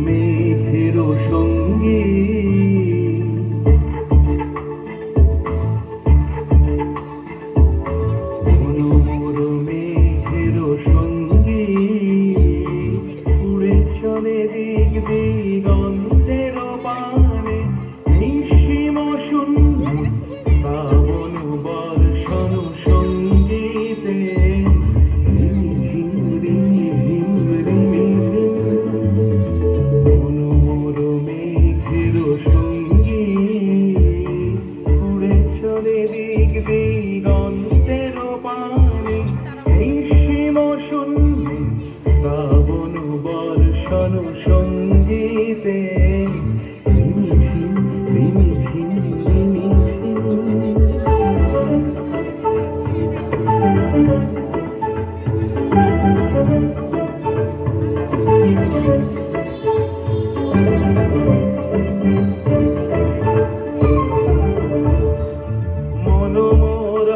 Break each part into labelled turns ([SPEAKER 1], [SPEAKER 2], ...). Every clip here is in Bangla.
[SPEAKER 1] মেঘের সঙ্গী মনোমর মেঘের সঙ্গী উড়ে চলে দিক দিগন্তের পানে নিঃসীম শূন্য শ্রাবণ বর্ষণ সঙ্গীতে দিগন্তের পানে নিঃসীম শূন্য শ্রাবণ বর্ষণ সঙ্গীতে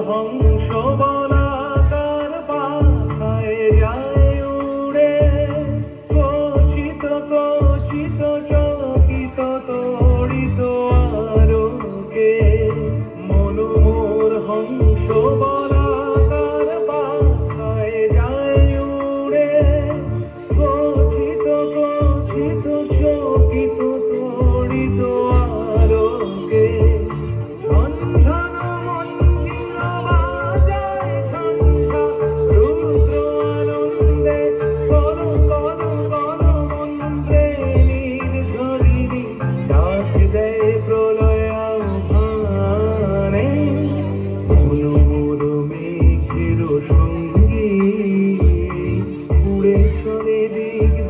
[SPEAKER 1] হংস বলাকার পাখায় যায় উড়ে কচিত কচিত চকিত তড়িত আলোকে মনোমোর হংস বলাকার পাখায় যায় উড়ে কচিত কচিত চকিত তড়িত আলোকে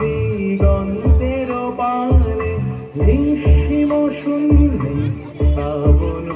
[SPEAKER 1] দিগন্তের পানে নিঃসীম শূন্য শ্রাবণ